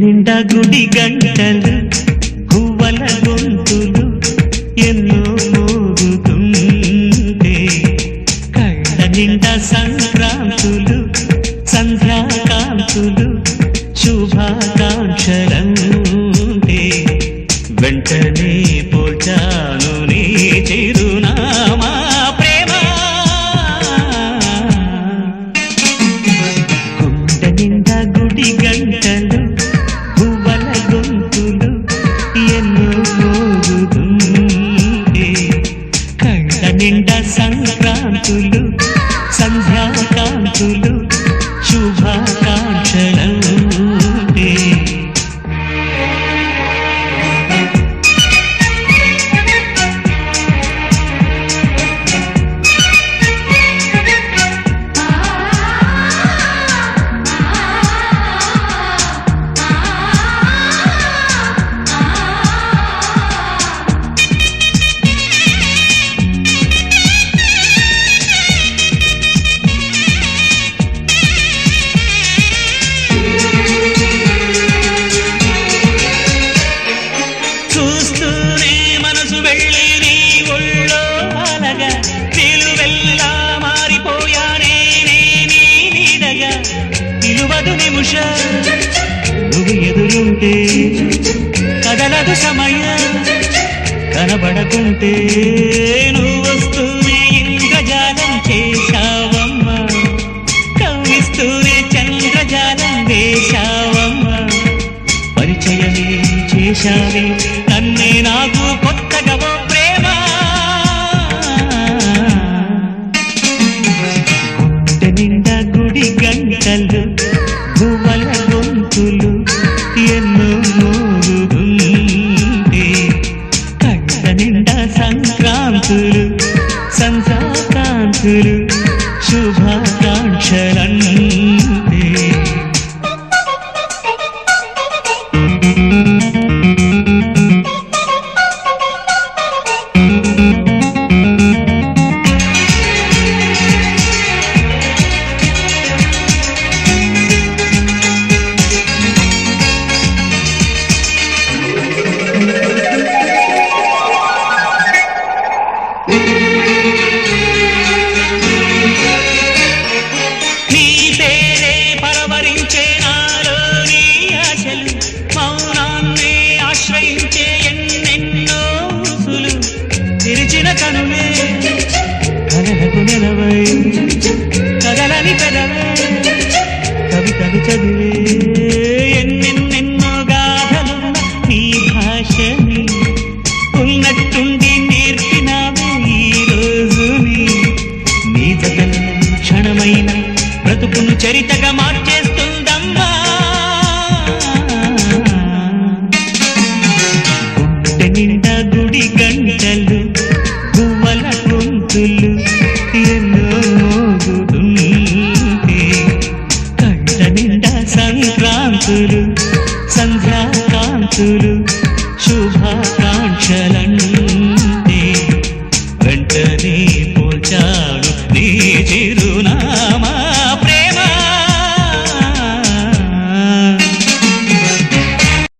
నిండా గుడి గంటలు గువ్వల గొంతులు ఎన్నో మోగుతుంటే కళ్ళ నిండా సంక్రాంతులు సంధ్యాకాంతులు శుభాకాంక్షలంటే వెంటనే పోల్చాను నీ చిరునామా ప్రేమ గుండె నిండా గుడి గంటలు గువ్వల గొంతులు ఎన్నో మోగుతుంటే కళ్ళ నిండా సంక్రాంతులు సంధ్యాకాంతులు శుభాకాంక్షలంటే నువ్వు ఎదురుంటే కదలదు సమయం కనబడకుంటే నువ్వు వస్తూనే ఇంద్రజాలం చేశావమ్మ కవ్విస్తూనే చంద్రజాలం వేశావమ్మ పరిచయమే చేశావే నన్నే నాకు కొత్తగా ఓ ప్రేమ గుండె నిండా గుడి గంటలు గువ్వల గొంతులు ఎన్నో మోగుతుంటే కళ్ళ నిండా సంక్రాంతులు సంధ్యాకాంతులు శుభాకాంక్షలంటే తెరిచిన కనులే కలలకు నిలవై కదలని పెదవే కవితలు చదివే ఎన్నెన్నెన్నో గాథలున్న నీ భాషని ఉన్నట్టుండి నేర్పినావే ఈ రోజుని నీ జతల క్షణమైన బ్రతుకును చరితగా మార్చేస్తుందమ్మా గుండె నిండా గుడి గంటలు గువ్వల గొంతులు ఎన్నో మోగుతుంటే కళ్ళ నిండా సంక్రాంతులు సంధ్యాకాంతులు శుభాకాంక్షలంటే వెంటనే పోల్చాడు నీ చిరునా